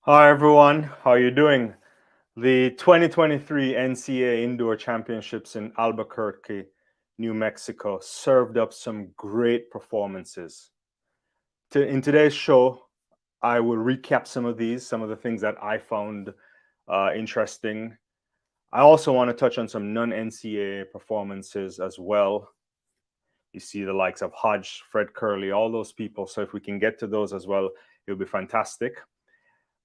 Hi everyone, how are you doing? The 2023 NCAA Indoor Championships in Albuquerque, New Mexico served up some great performances. In today's show, I will recap some of the things that I found interesting. I also want to touch on some non-NCAA performances as well. You see the likes of Hodge, Fred Kerley, all those people. So if we can get to those as well, it'll be fantastic.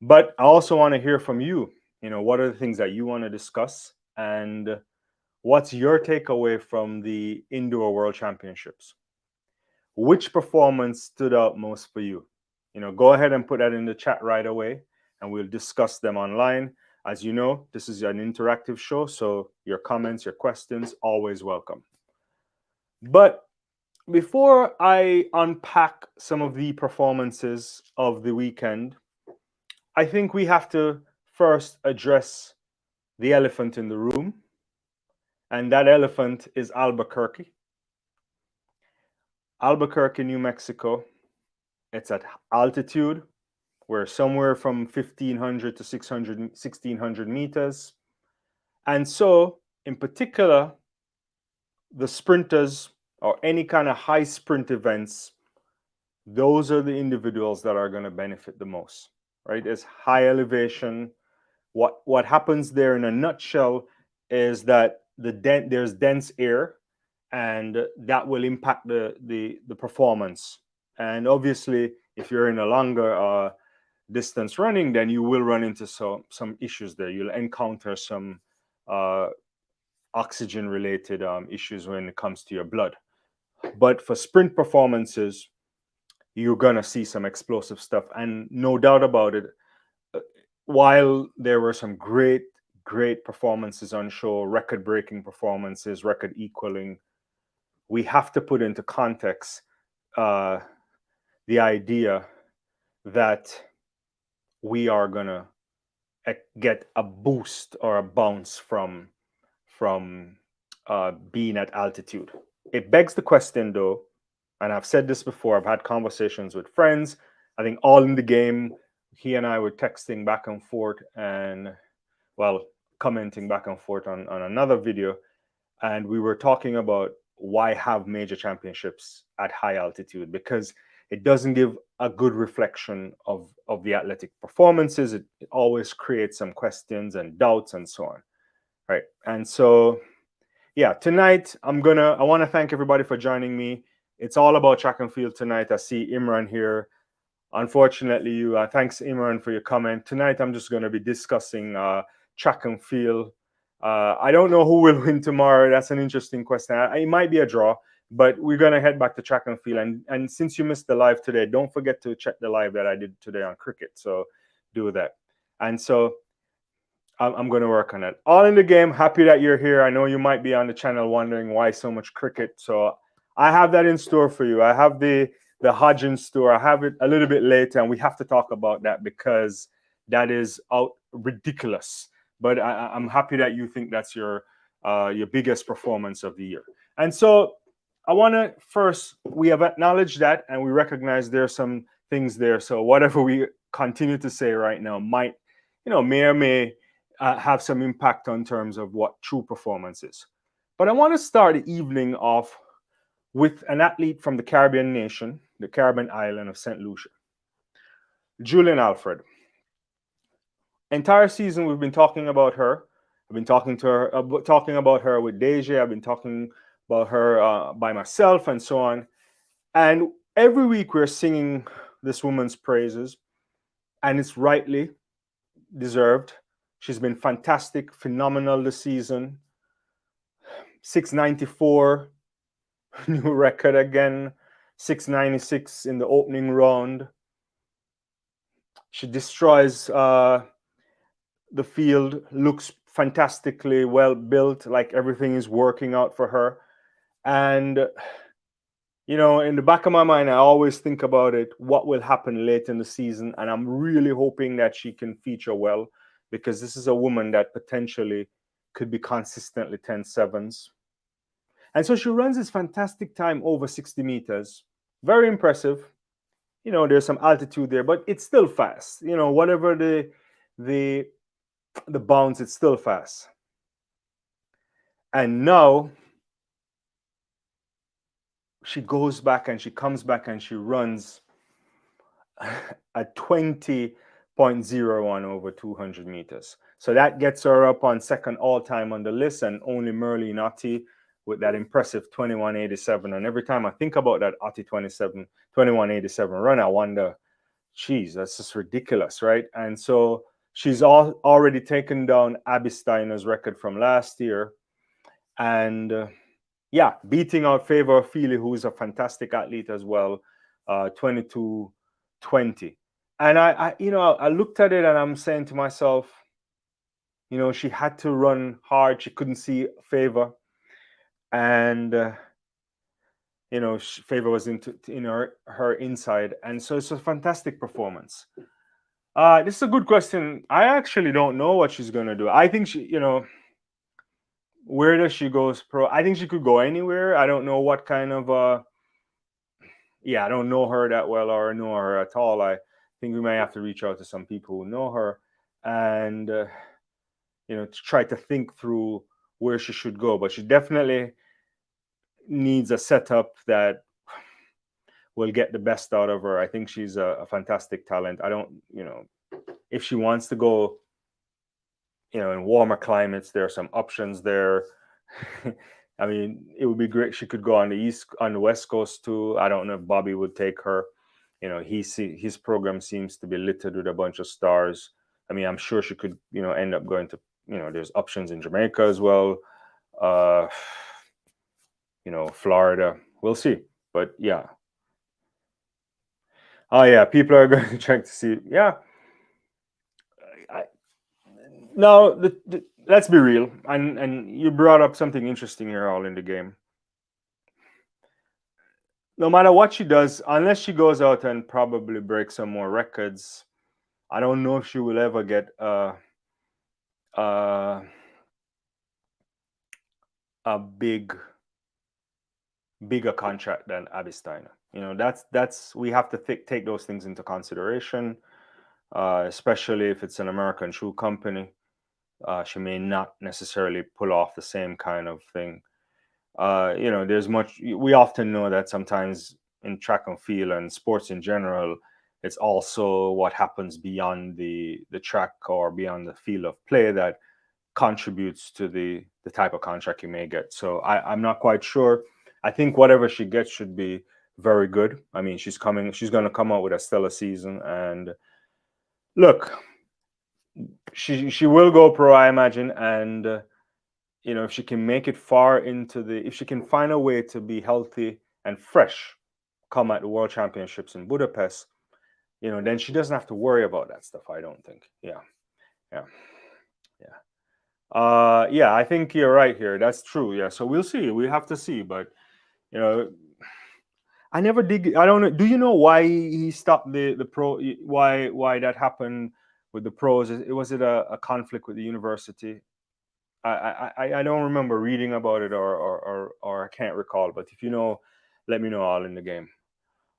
But I also want to hear from you. What are the things that you want to discuss? And what's your takeaway from the Indoor World Championships? Which performance stood out most for you? Go ahead and put that in the chat right away, and we'll discuss them online. As you know, this is an interactive show, so your comments, your questions, always welcome. But before I unpack some of the performances of the weekend, I think we have to first address the elephant in the room, and that elephant is Albuquerque. Albuquerque, New Mexico. It's at altitude. We're somewhere from 1,500 to 1,600 meters. And so, in particular, the sprinters or any kind of high sprint events, those are the individuals that are going to benefit the most, right? It's high elevation. What happens there in a nutshell is that there's dense air, and that will impact the performance. And obviously, if you're in a longer distance running, then you will run into some issues there. You'll encounter some oxygen related issues when it comes to your blood. But for sprint performances, you're gonna see some explosive stuff, and no doubt about it, while there were some great performances on show, record breaking performances, record equaling, we have to put into context the idea that we are gonna get a boost or a bounce from being at altitude. It begs the question though, and I've said this before, I've had conversations with friends, I think all in the game, he and I were texting back and forth and, well, commenting back and forth on another video. And we were talking about why have major championships at high altitude, because it doesn't give a good reflection of the athletic performances. It always creates some questions and doubts and so on. Right. And so, yeah, tonight I want to thank everybody for joining me. It's all about track and field tonight. I see Imran here. Unfortunately, thanks Imran for your comment. Tonight I'm just going to be discussing track and field. I don't know who will win tomorrow. That's an interesting question. It might be a draw, but we're going to head back to track and field. And since you missed the live today, don't forget to check the live that I did today on cricket. So do that. And so I'm going to work on it. All in the game. Happy that you're here. I know you might be on the channel wondering why so much cricket. So I have that in store for you. I have the Hodge in store. I have it a little bit later, and we have to talk about that because that is ridiculous. But I'm happy that you think that's your biggest performance of the year. And so I want to first, we have acknowledged that, and we recognize there's some things there. So whatever we continue to say right now may or may have some impact on terms of what true performance is. But I want to start the evening off with an athlete from the Caribbean nation, the Caribbean island of St. Lucia, Julien Alfred. Entire season we've been talking about her. I've been talking about her with Adaejah. I've been talking about her by myself and so on. And every week we're singing this woman's praises, and it's rightly deserved. She's been fantastic, phenomenal this season. 694, new record again. 696 in the opening round. She destroys the field, looks fantastically well built, like everything is working out for her. And, in the back of my mind, I always think about it, what will happen late in the season. And I'm really hoping that she can feature well, because this is a woman that potentially could be consistently 10-7s. And so she runs this fantastic time over 60 meters. Very impressive. there's some altitude there, but it's still fast. Whatever the bounce, it's still fast. And now she goes back and she comes back and she runs at 20.01 over 200 meters. So that gets her up on second all-time on the list, and only Merlene Ottey with that impressive 21.87. And every time I think about that Ottey 21.87 run, I wonder, geez, that's just ridiculous, right? And so she's already taken down Abby Steiner's record from last year. And beating out Favor Feely, who's a fantastic athlete as well, 22.20. And I looked at it and I'm saying to myself, she had to run hard. She couldn't see Favor. And, Favor was in her inside. And so it's a fantastic performance. This is a good question. I actually don't know what she's going to do. I think she, where does she go pro? I think she could go anywhere. I don't know what kind of, I don't know her that well or know her at all. I think we might have to reach out to some people who know her and, to try to think through where she should go. But she definitely needs a setup that will get the best out of her. I think she's a fantastic talent. I don't, if she wants to go, in warmer climates, there are some options there. I mean, it would be great. She could go on the West Coast too. I don't know if Bobby would take her. His program seems to be littered with a bunch of stars. I mean, I'm sure she could, end up going to, there's options in Jamaica as well. Florida. We'll see. But yeah. Oh yeah, people are going to check to see. Yeah. Now, let's be real, and you brought up something interesting here all in the game. No matter what she does, unless she goes out and probably breaks some more records, I don't know if she will ever get a bigger contract than Abby Steiner. That's we have to take those things into consideration, especially if it's an American shoe company. She may not necessarily pull off the same kind of thing. There's much. We often know that sometimes in track and field and sports in general, it's also what happens beyond the track or beyond the field of play that contributes to the type of contract you may get. So I'm not quite sure. I think whatever she gets should be very good. I mean, she's going to come out with a stellar season. And look, she will go pro, I imagine. And, if she can make it far if she can find a way to be healthy and fresh, come at the World Championships in Budapest, then she doesn't have to worry about that stuff, I don't think. Yeah. I think you're right here. That's true. Yeah. So we'll see. We have to see. But, I never dig. I don't know. Do you know why he stopped the pro? Why that happened with the pros? Was it a conflict with the university? I don't remember reading about it or I can't recall. But if you know, let me know. All in the game.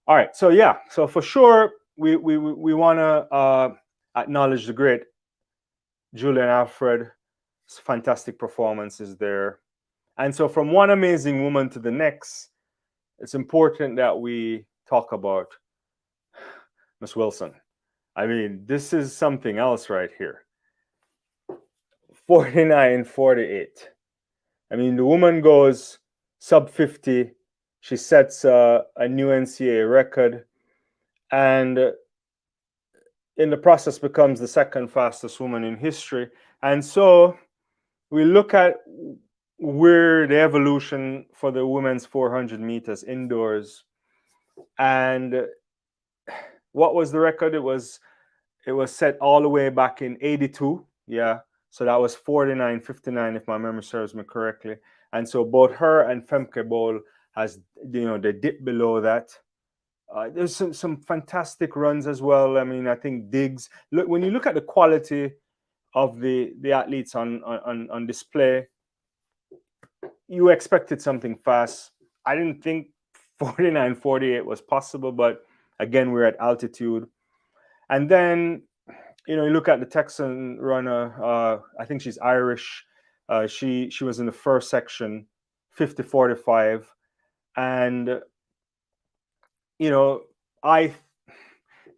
All right. So yeah. So for sure, we want to acknowledge the great Julien Alfred. Fantastic performances there. And so from one amazing woman to the next, it's important that we talk about Miss Wilson. I mean, this is something else right here. 49.48. I mean, the woman goes sub 50. She sets a new NCAA record and in the process becomes the second fastest woman in history. And so we look at where the evolution for the women's 400 meters indoors, and what was the record? It was set all the way back in 82. Yeah, so that was 49.59 if my memory serves me correctly. And so both her and Femke Bol has, they dip below that. There's some fantastic runs as well. I mean, I think Diggs. Look, when you look at the quality of the athletes on display, you expected something fast. I didn't think 49.48 was possible, but Again, we're at altitude. And then, you look at the Texan runner. I think she's Irish. She was in the first section, 50-45. And,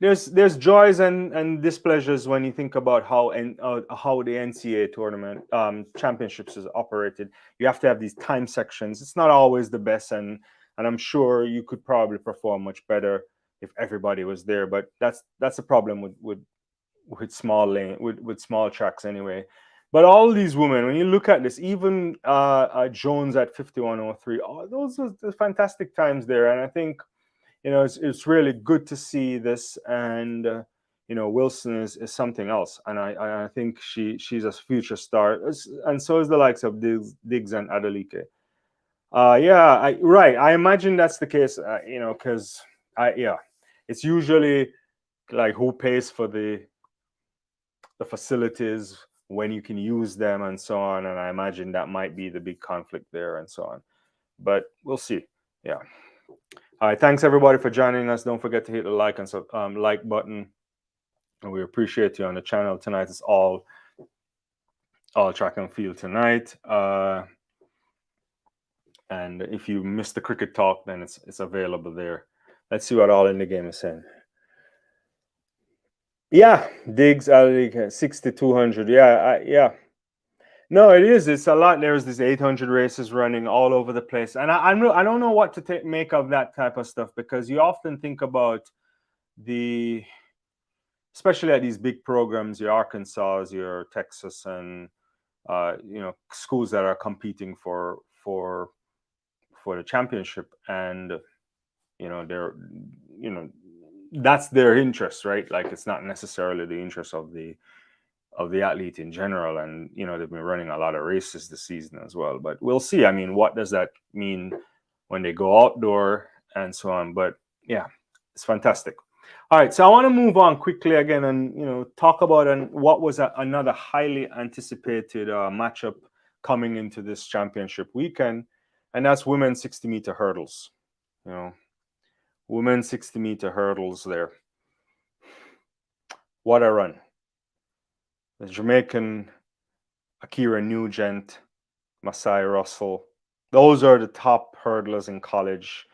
there's joys and displeasures when you think about how the NCAA tournament championships is operated. You have to have these time sections. It's not always the best, and I'm sure you could probably perform much better if everybody was there. But that's a problem with small lane with small tracks anyway. But all these women, when you look at this, even Jones at 51:03, those are the fantastic times there, and I think. It's really good to see this, and Wilson is something else, and I think she's a future star, and so is the likes of Diggs and Adeleke. Right. I imagine that's the case, because it's usually like who pays for the facilities, when you can use them, and so on. And I imagine that might be the big conflict there, and so on. But we'll see. Yeah. All right, thanks everybody for joining us. Don't forget to hit the like button, and we appreciate you on the channel tonight. It's all track and field tonight. And if you missed the cricket talk, then it's available there. Let's see what All in the Game is saying. Yeah, Diggs, 6,200. Yeah. No, it is. It's a lot. There's these 800 races running all over the place, and I don't know what to make of that type of stuff, because you often think about especially at these big programs, your Arkansas, your Texas, and schools that are competing for the championship, and that's their interest, right? Like, it's not necessarily the interest of the athlete in general, and they've been running a lot of races this season as well. But we'll see. I mean, what does that mean when they go outdoor and so on? But yeah, it's fantastic. All right, so I want to move on quickly again and talk about what was another highly anticipated matchup coming into this championship weekend, and that's women's 60-meter hurdles. Women's 60-meter hurdles there. What a run! The Jamaican Ackera Nugent, Masai Russell, those are the top hurdlers in college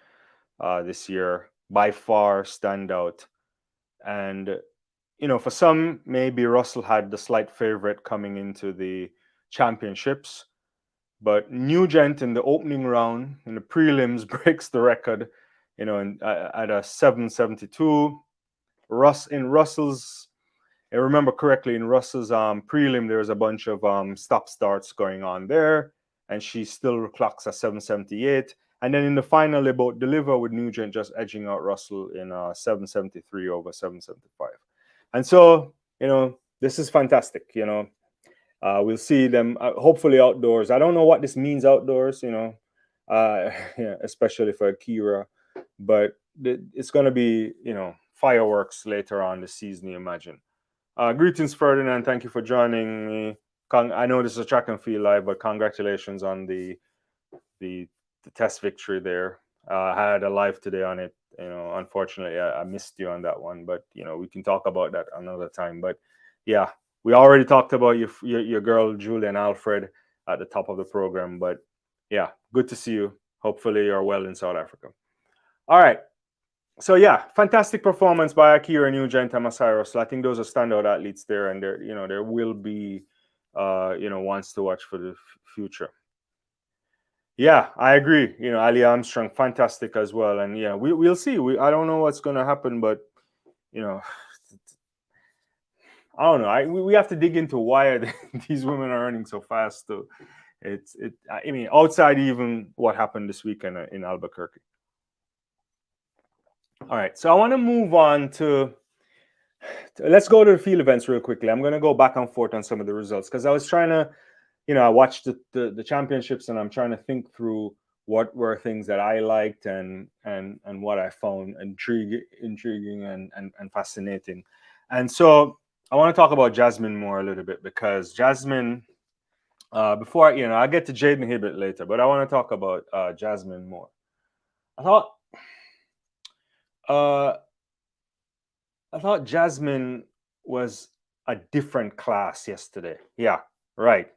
this year, by far standout. And, for some, maybe Russell had the slight favorite coming into the championships. But Nugent in the opening round, in the prelims, breaks the record, at a 7:72. I remember correctly, in Russell's prelim, there was a bunch of stop-starts going on there, and she still clocks a 7:78. And then in the final, they both deliver, with Nugent just edging out Russell in 7:73 over 7:75. And so, this is fantastic. We'll see them hopefully outdoors. I don't know what this means outdoors, especially for Ackera, but it's going to be, fireworks later on this season, you imagine. Greetings, Ferdinand. Thank you for joining me. I know this is a track and field live, but congratulations on the test victory there. I had a live today on it. Unfortunately, I missed you on that one, but we can talk about that another time. But yeah, we already talked about your girl Julien Alfred at the top of the program. But yeah, good to see you. Hopefully, you're well in South Africa. All right. So yeah, fantastic performance by Ackera Nugent and Masai Russell. I think those are standout athletes there, and there will be ones to watch for the future. Yeah, I agree. Ali Armstrong, fantastic as well, and yeah, we'll see. I don't know what's going to happen, but I don't know. We have to dig into why these women are running so fast. Too. I mean, outside even what happened this weekend in Albuquerque. All right, so I want to move on to let's go to the field events real quickly. I'm going to go back and forth on some of the results, because I was trying to, I watched the championships, and I'm trying to think through what were things that I liked and what I found intriguing and fascinating. And so I want to talk about Jasmine Moore a little bit, because Jasmine, before I get to Jaydon HIBBERT later, but I want to talk about Jasmine Moore. I thought I thought Jasmine was a different class yesterday. Yeah, right.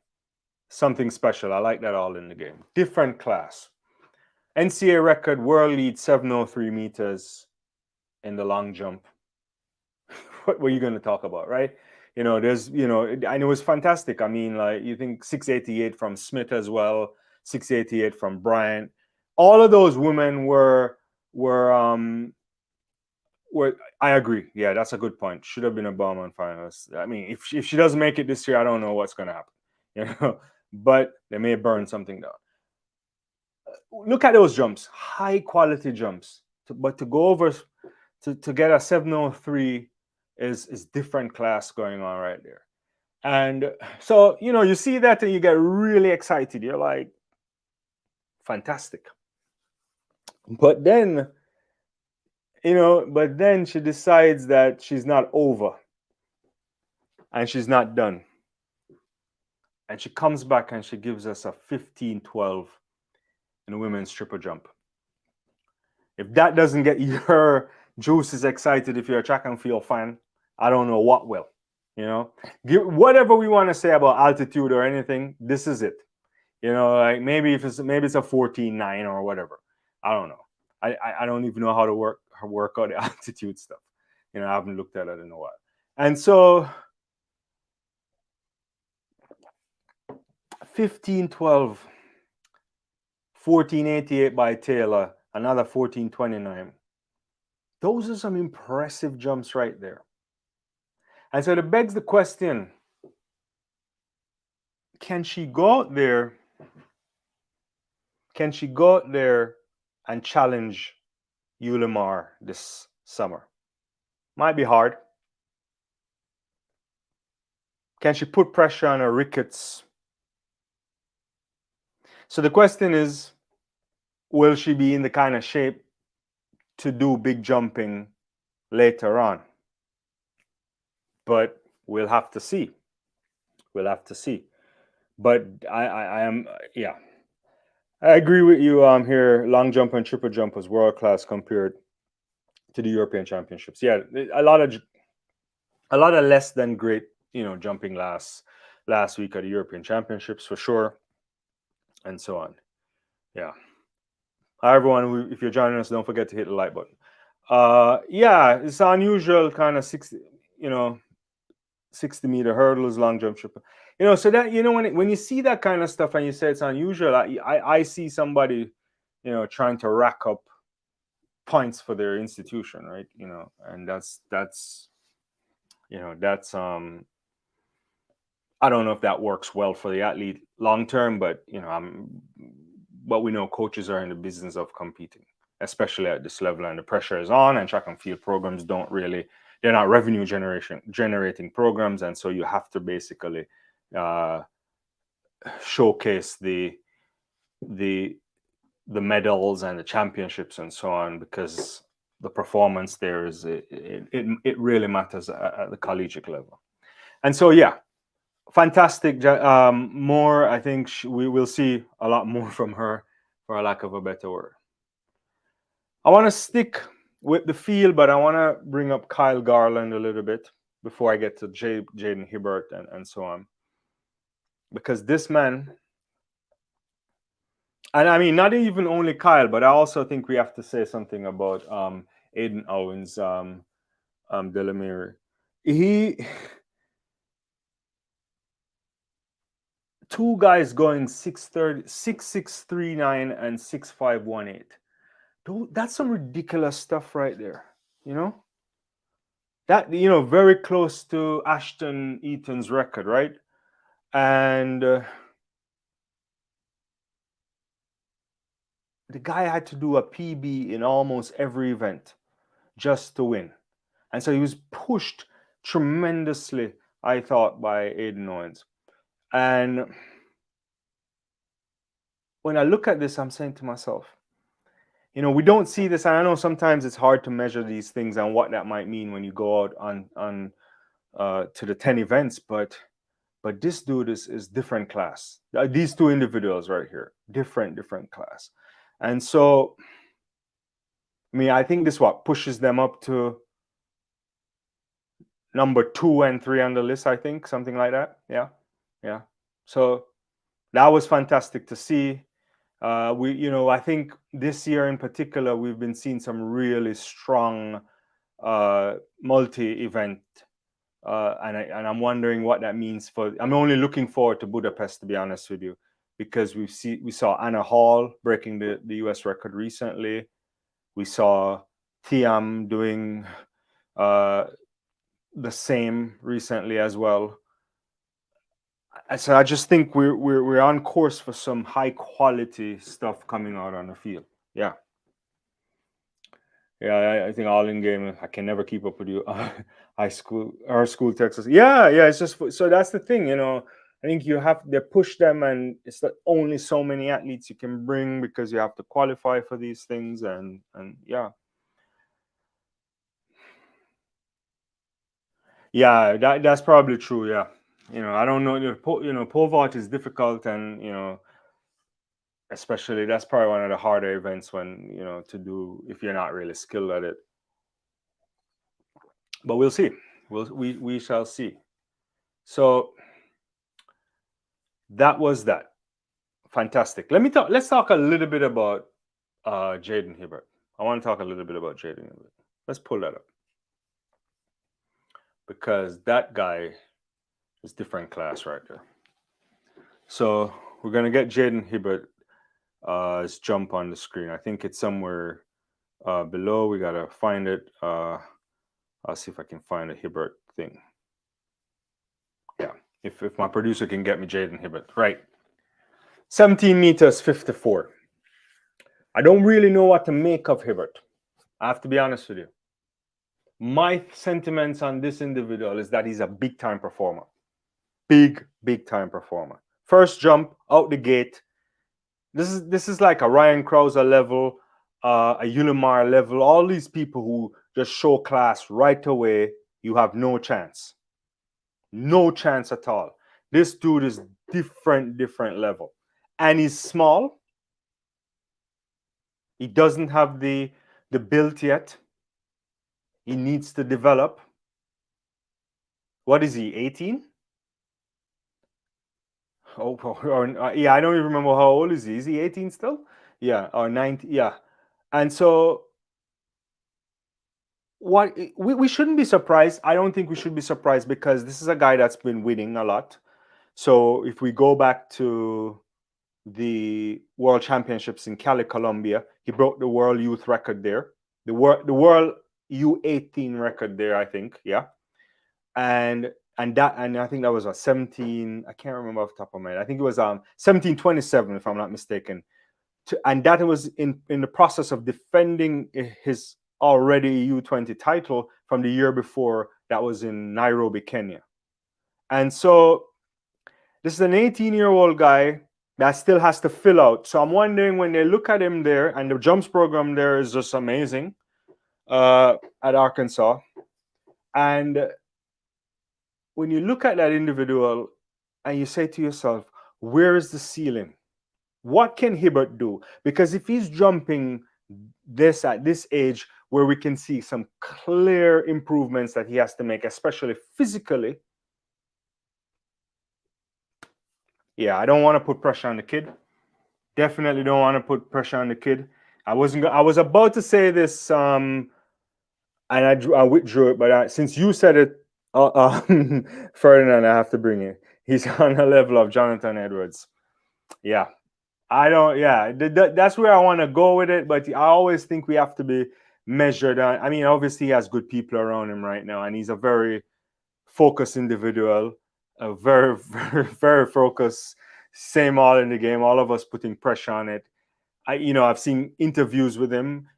Something special. I like that all in the game. Different class. NCAA record, world lead 703 meters in the long jump. What were you going to talk about, right? There's, and it was fantastic. I mean, like, you think 688 from Smith as well, 688 from Bryant. All of those women were I agree. Yeah, that's a good point. Should have been a Bowman finalist. I mean, if she doesn't make it this year, I don't know what's going to happen. But they may burn something down. Look at those jumps, high quality jumps. But to go over to get a 703 is different class going on right there. And so, you see that and you get really excited. You're like, fantastic. But then, she decides that she's not over and she's not done. And she comes back and she gives us a 15-12 in the women's triple jump. If that doesn't get your juices excited, if you're a track and field fan, I don't know what will. Whatever we want to say about altitude or anything, this is it. Like maybe it's a 14.9 or whatever. I don't know. I don't even know how to work out the altitude stuff. I haven't looked at it in a while. And so 15-12, 14.88 by Taylor, another 14.29. Those are some impressive jumps right there. And so it begs the question, can she go out there and challenge Yulimar this summer? Might be hard. Can she put pressure on her Ricketts? So the question is, will she be in the kind of shape to do big jumping later on? But we'll have to see. But I am, yeah. I agree with you here. Long jump and triple jump was world class compared to the European Championships. Yeah, a lot of less than great, jumping last week at the European Championships for sure, and so on. Yeah. Hi everyone. If you're joining us, don't forget to hit the like button. Yeah, it's unusual kind of 60-meter hurdles, long jump, triple. So that when you see that kind of stuff and you say it's unusual, I see somebody, trying to rack up points for their institution, right? And that's I don't know if that works well for the athlete long term, but but we know coaches are in the business of competing, especially at this level, and the pressure is on, and track and field programs they're not revenue generating programs, and so you have to basically showcase the medals and the championships and so on, because the performance there is it really matters at the collegiate level. And so yeah, fantastic. Moore, I think we will see a lot more from her, for a lack of a better word. I want to stick with the field, but I want to bring up Kyle Garland a little bit before I get to Jaydon HIBBERT and so on. Because this man, and I mean, not even only Kyle, but I also think we have to say something about Aiden Owens, Delamere. Two guys going 6'30", 6'6", 3'9", and 6'5", 1'8". That's some ridiculous stuff right there. That very close to Ashton Eaton's record, right? And the guy had to do a PB in almost every event just to win. And so he was pushed tremendously, I thought, by Aiden Owens. And when I look at this, I'm saying to myself, we don't see this, and I know sometimes it's hard to measure these things and what that might mean when you go out on to the 10 events, but this dude is different class. These two individuals right here, different class. And so, I mean, I think this pushes them up to number 2 and 3 on the list, I think, something like that. Yeah. So that was fantastic to see. I think this year in particular, we've been seeing some really strong multi-event, and I'm wondering what that means for. I'm only looking forward to Budapest, to be honest with you, because we saw Anna Hall breaking the U.S. record recently. We saw Thiam doing the same recently as well. So I just think we're on course for some high quality stuff coming out on the field. Yeah, I think all in game. I can never keep up with you. High school, our school, Texas. Yeah. It's just so that's the thing, I think they push them, and it's not only so many athletes you can bring because you have to qualify for these things, and yeah. Yeah, that's probably true. Yeah, I don't know. Pole vault is difficult, and especially that's probably one of the harder events when to do if you're not really skilled at it. But we'll see. We shall see. So that was that. Fantastic. Let's talk a little bit about Jaydon HIBBERT. I want to talk a little bit about Jaydon HIBBERT. Let's pull that up, because that guy is different class right there. So we're gonna get Jaydon HIBBERT's jump on the screen. I think it's somewhere below. We gotta find it. I'll see if I can find a HIBBERT thing. Yeah, if my producer can get me Jaydon HIBBERT. Right. 17 meters 54. I don't really know what to make of HIBBERT. I have to be honest with you. My sentiments on this individual is that he's a big time performer. Big time performer. First jump out the gate. This is like a Ryan Krauser level, a Ulimar level. All these people who just show class right away, you have no chance. No chance at all. This dude is different level. And he's small. He doesn't have the build yet. He needs to develop. What is he, 18? Yeah, I don't even remember how old is he. Is he 18 still? Yeah, or 19? Yeah. And so we shouldn't be surprised. I don't think we should be surprised, because this is a guy that's been winning a lot. So if we go back to the World Championships in Cali, Colombia, he broke the world youth record there. The world U18 record there, I think. Yeah. And I think that was a 17. I can't remember off the top of my head. I think it was 1727, if I'm not mistaken. And that was in the process of defending his already U20 title from the year before. That was in Nairobi, Kenya. And so this is an 18-year-old guy that still has to fill out. So I'm wondering, when they look at him there, and the jumps program there is just amazing at Arkansas. And when you look at that individual and you say to yourself, where is the ceiling? What can HIBBERT do? Because if he's jumping this at this age, where we can see some clear improvements that he has to make, especially physically. Yeah, I don't want to put pressure on the kid. Definitely don't want to put pressure on the kid. I was about to say this, and I withdrew it, but since you said it, Ferdinand, I have to bring it. He's on the level of Jonathan Edwards. Yeah, that's where I want to go with it. But I always think we have to be measured. I mean, obviously he has good people around him right now, and he's a very focused individual, a very focused. Same all in the game. All of us putting pressure on it. I've seen interviews with him.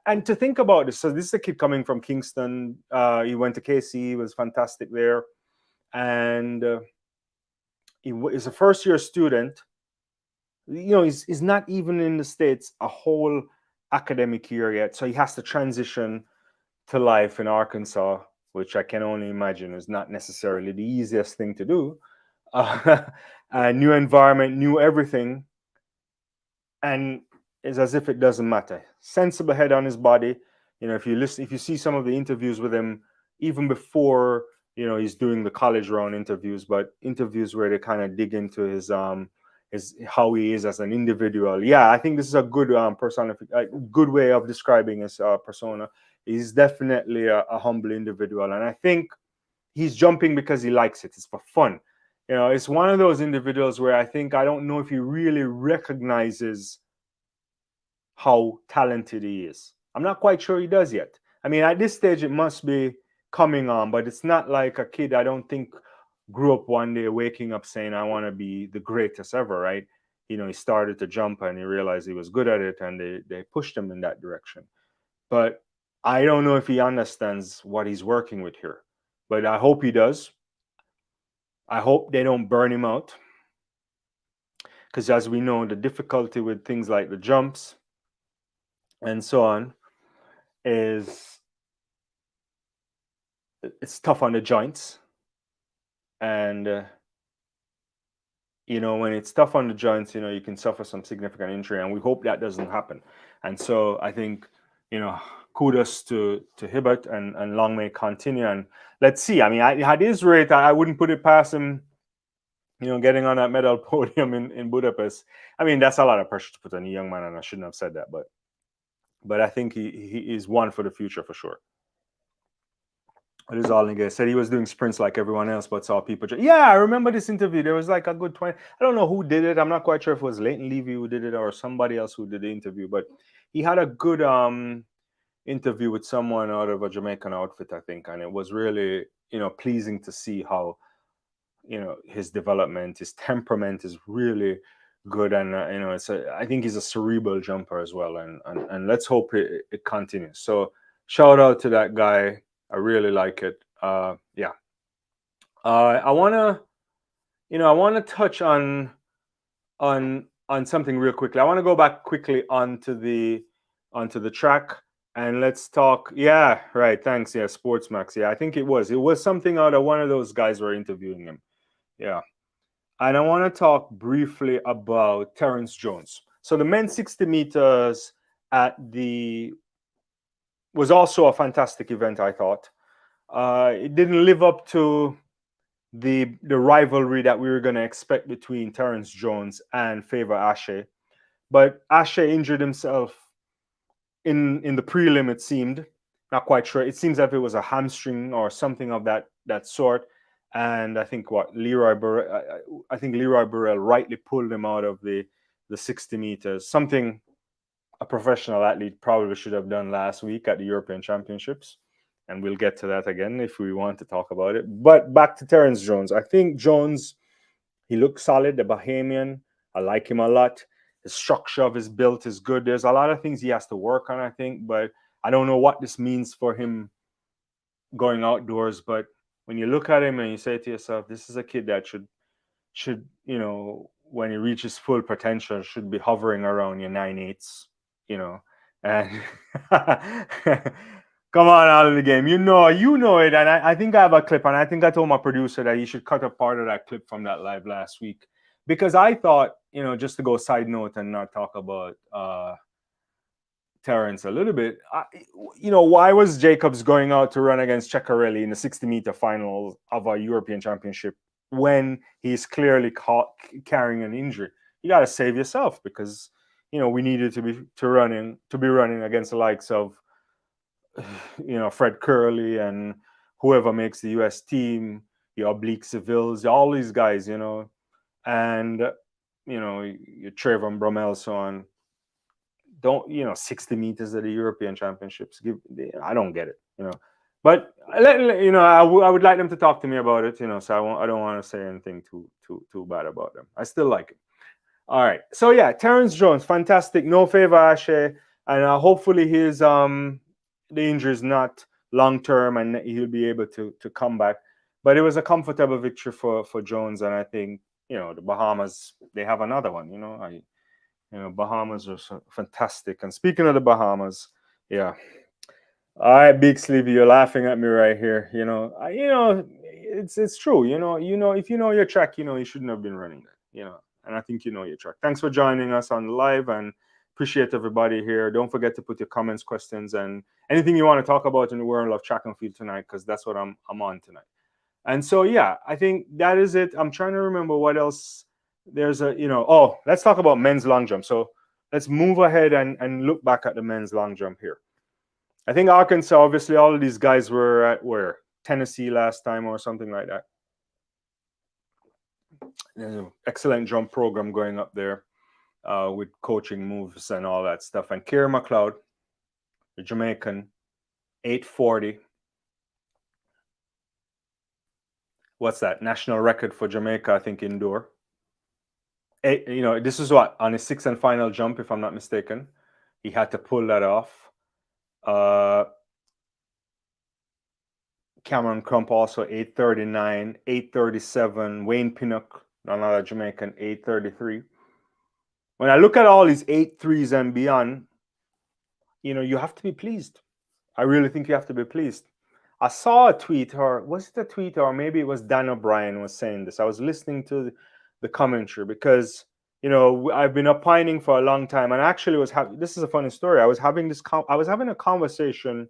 And to think about this. So this is a kid coming from Kingston. He went to KC. He was fantastic there, and he is a first-year student. He's not even in the States a whole academic year yet, so he has to transition to life in Arkansas, which I can only imagine is not necessarily the easiest thing to do. New environment, new everything, and it's as if it doesn't matter. Sensible head on his body. If you see some of the interviews with him, even before he's doing the college round interviews, but interviews where they kind of dig into his how he is as an individual. Yeah, I think this is a good good way of describing his persona. He's definitely a humble individual, and I think he's jumping because he likes it. It's for fun. It's one of those individuals where I don't know if he really recognizes how talented he is. I'm not quite sure he does yet. I mean, at this stage, it must be coming on, but it's not like a kid, I don't think, grew up one day waking up saying, I want to be the greatest ever, right? He started to jump and he realized he was good at it, and they pushed him in that direction. But I don't know if he understands what he's working with here. But I hope he does. I hope they don't burn him out. Because as we know, the difficulty with things like the jumps and so on is it's tough on the joints. And, when it's tough on the joints, you can suffer some significant injury. And we hope that doesn't happen. And so I think, kudos to Hibbert, and long may continue. And let's see. I mean, at his rate, I wouldn't put it past him, getting on that medal podium in Budapest. I mean, that's a lot of pressure to put on a young man, and I shouldn't have said that. But I think he is one for the future for sure. It is all nigga. Said he was doing sprints like everyone else, but saw people. Yeah, I remember this interview. There was like a good 20. I don't know who did it. I'm not quite sure if it was Leighton Levy who did it or somebody else who did the interview. But he had a good interview with someone out of a Jamaican outfit, I think, and it was really pleasing to see how his development, his temperament is really good, and I think he's a cerebral jumper as well, and let's hope it continues. So shout out to that guy. I really like it. Yeah. I want to touch on something real quickly. I want to go back quickly onto the track, and let's talk. Yeah, right. Thanks. Yeah, Sportsmax. Yeah, I think it was something out of one of those guys were interviewing him. Yeah. And I want to talk briefly about Terrence Jones. So the men's 60 meters was also a fantastic event, I thought. It didn't live up to the rivalry that we were going to expect between Terrence Jones and Favor Ashe. But Ashe injured himself in the prelim, it seemed. Not quite sure. It seems like it was a hamstring or something of that sort. And I think Leroy Burrell rightly pulled him out of the 60 meters. Something a professional athlete probably should have done last week at the European Championships. And we'll get to that again if we want to talk about it. But back to Terrence Jones. I think Jones, he looks solid, the Bahamian. I like him a lot. The structure of his build is good. There's a lot of things he has to work on, I think. But I don't know what this means for him going outdoors. But when you look at him and you say to yourself, this is a kid that should when he reaches full potential, should be hovering around your 9.8s, and come on out of the game. You know it. And I think I have a clip, and I think I told my producer that he should cut a part of that clip from that live last week, because I thought, just to go side note and not talk about Terrence a little bit, why was Jacobs going out to run against sha'carri in the 60-meter finals of a European Championship when he's clearly carrying an injury? You got to save yourself, because we needed to be running against the likes of Fred Kerley and whoever makes the U.S. team, your Oblique Seville's, all these guys, and your Trayvon Bromell, so on. Don't 60 meters at the European Championships? I don't get it, But I would like them to talk to me about it, So I don't want to say anything too bad about them. I still like it. All right. So yeah, Terrence Jones, fantastic. No Favor Ashe, and hopefully his the injury is not long term, and he'll be able to come back. But it was a comfortable victory for Jones, and I think the Bahamas, they have another one. Bahamas are so fantastic. And speaking of the Bahamas, yeah. All right, Big Sleevey, you're laughing at me right here. It's true. If you know your track, you shouldn't have been running that. And I think you know your track. Thanks for joining us on live, and Appreciate everybody here. Don't forget to put your comments, questions, and anything you want to talk about in the world of track and field tonight, because that's what I'm on tonight. And so, yeah, I think that is it. I'm trying to remember what else. There's a, let's talk about men's long jump. So let's move ahead and look back at the men's long jump here. I think Arkansas, obviously, all of these guys were at where? Tennessee last time or something like that. There's an excellent jump program going up there with coaching moves and all that stuff. And Carey Mcloud, the Jamaican, 840. What's that? National record for Jamaica, I think, indoor. This is what, on his sixth and final jump, if I'm not mistaken. He had to pull that off. Cameron Crump also 839, 837. Wayne Pinnock, another Jamaican, 833. When I look at all these 8.3s and beyond, you have to be pleased. I really think you have to be pleased. I saw a tweet, or was it a tweet, or maybe it was Dan O'Brien was saying this. I was listening to the commentary because, I've been opining for a long time, and actually this is a funny story. I was having a conversation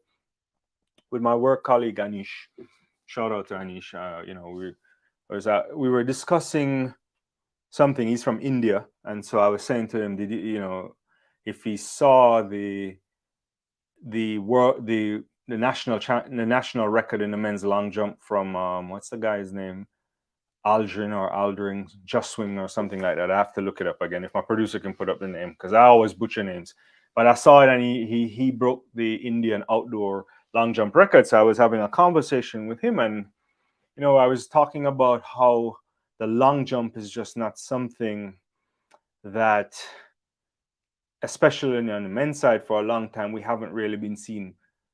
with my work colleague Anish. Shout out to Anish. We were discussing something. He's from India, and so I was saying to him, if he saw the national record in the men's long jump from what's the guy's name? Aldrin, Just Swing or something like that. I have to look it up again if my producer can put up the name, because I always butcher names. But I saw it, and he broke the Indian outdoor long jump record. So I was having a conversation with him, and I was talking about how the long jump is just not something that, especially on the men's side, for a long time we haven't really been seeing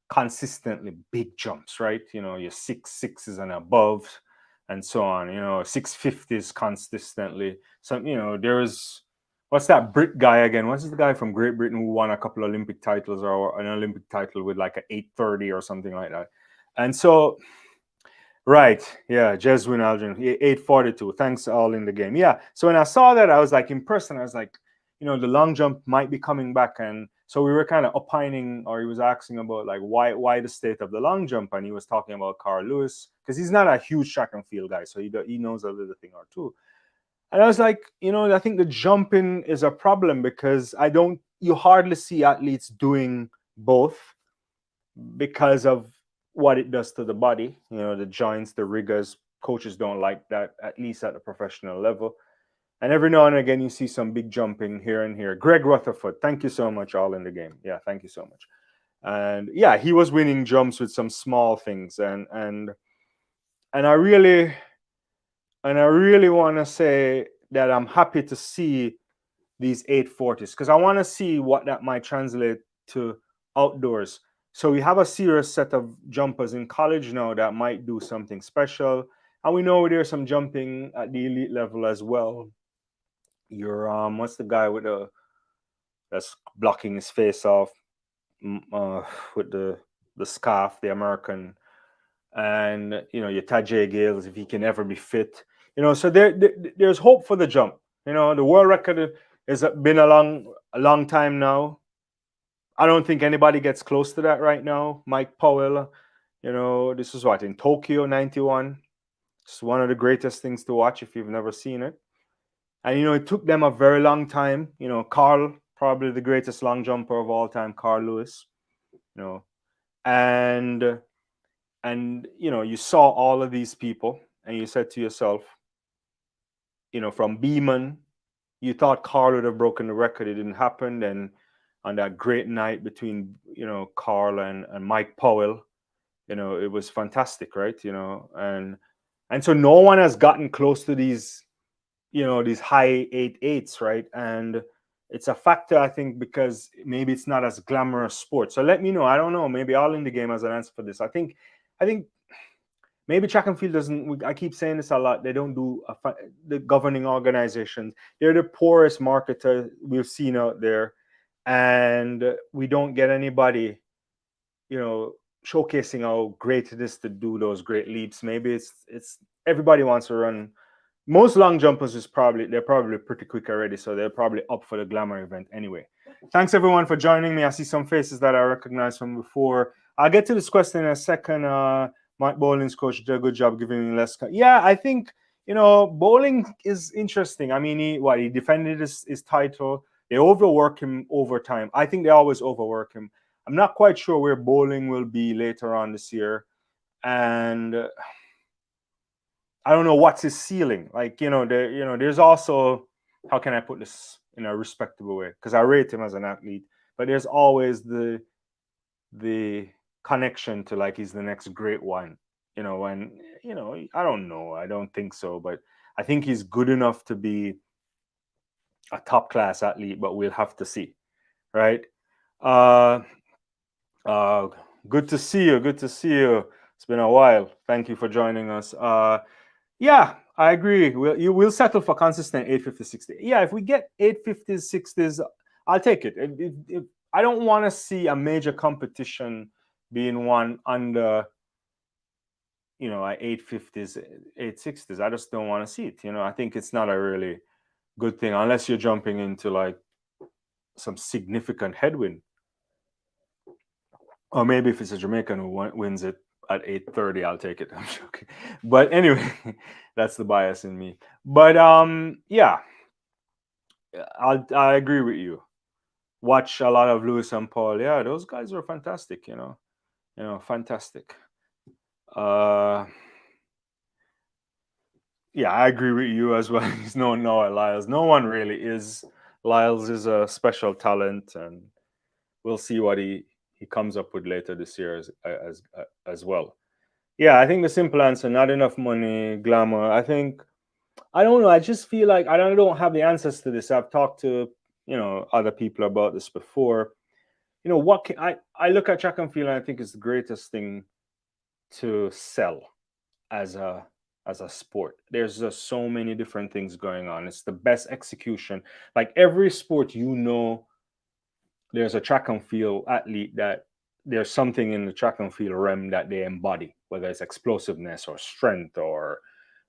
consistently big jumps, right? Your 6.6s and above, and so on. 650s consistently. So there's, what's that Brit guy again? What's the guy from Great Britain who won a couple of Olympic titles, or an Olympic title with like an 830 or something like that? And so, right, yeah, Jasmine Moore, 842. Thanks, all in the game. Yeah. So when I saw that, I was like impressed, and I was like, the long jump might be coming back. And so we were kind of opining, or he was asking about like why the state of the long jump, and he was talking about Carl Lewis, because he's not a huge track and field guy, so he knows a little thing or two. And I was like, I think the jumping is a problem, because you hardly see athletes doing both because of what it does to the body, the joints, the rigors. Coaches don't like that, at least at the professional level. And every now and again, you see some big jumping here and here. Greg Rutherford, thank you so much, all in the game. Yeah, thank you so much. And yeah, he was winning jumps with some small things. And I really want to say that I'm happy to see these 840s, because I want to see what that might translate to outdoors. So we have a serious set of jumpers in college now that might do something special. And we know there's some jumping at the elite level as well. What's the guy that's blocking his face off with the scarf, the American, and your Tajay Gales, if he can ever be fit, so there's hope for the jump. The world record has been a long time now. I don't think anybody gets close to that right now. Mike Powell, this was in Tokyo 91. It's one of the greatest things to watch if you've never seen it. And, it took them a very long time. Carl, probably the greatest long jumper of all time, Carl Lewis, and you saw all of these people, and you said to yourself, from Beeman, you thought Carl would have broken the record. It didn't happen. And on that great night between, Carl and Mike Powell, it was fantastic, right? And so no one has gotten close to these, these high 8.8s, right? And it's a factor, I think, because maybe it's not as glamorous sport. So let me know. I don't know. Maybe all in the game has an answer for this. I think maybe track and field doesn't. I keep saying this a lot. They don't do the governing organizations. They're the poorest marketer we've seen out there, and we don't get anybody, showcasing how great it is to do those great leaps. Maybe it's everybody wants to run. Most long jumpers they're probably pretty quick already, so they're probably up for the glamour event anyway. thanks everyone for joining me. I see some faces that I recognized from before. I'll get to this question in a second. Mike Bowling's coach did a good job giving me less. Yeah, I think, Bowling is interesting. I mean, he defended his title. They overwork him over time. I think they always overwork him. I'm not quite sure where Bowling will be later on this year. And I don't know what's his ceiling. Like, there's also, how can I put this in a respectable way? Because I rate him as an athlete, but there's always the connection to like he's the next great one. I don't know. I don't think so, but I think he's good enough to be a top class athlete, but we'll have to see. Right? Good to see you. Good to see you. It's been a while. Thank you for joining us. Yeah, I agree. We'll settle for consistent 850, 60. Yeah, if we get 850s, 60s, I'll take it. I don't want to see a major competition being won under, at 850s, 860s. I just don't want to see it. I think it's not a really good thing unless you're jumping into like some significant headwind. Or maybe if it's a Jamaican who wins it at 8:30, I'll take it. I'm joking. But anyway, that's the bias in me. But yeah, I agree with you. Watch a lot of Lewis and Paul. Yeah, those guys are fantastic. Fantastic. Yeah, I agree with you as well. He's no Noah Lyles. No one really is. Lyles is a special talent, and we'll see what he comes up with later this year as well. Yeah, I think the simple answer: not enough money, glamour. I don't know. I just feel like I don't have the answers to this. I've talked to other people about this before. What I look at track and field, and I think it's the greatest thing to sell as a sport. There's just so many different things going on. It's the best execution. Like every sport, there's a track and field athlete that there's something in the track and field realm that they embody, whether it's explosiveness or strength or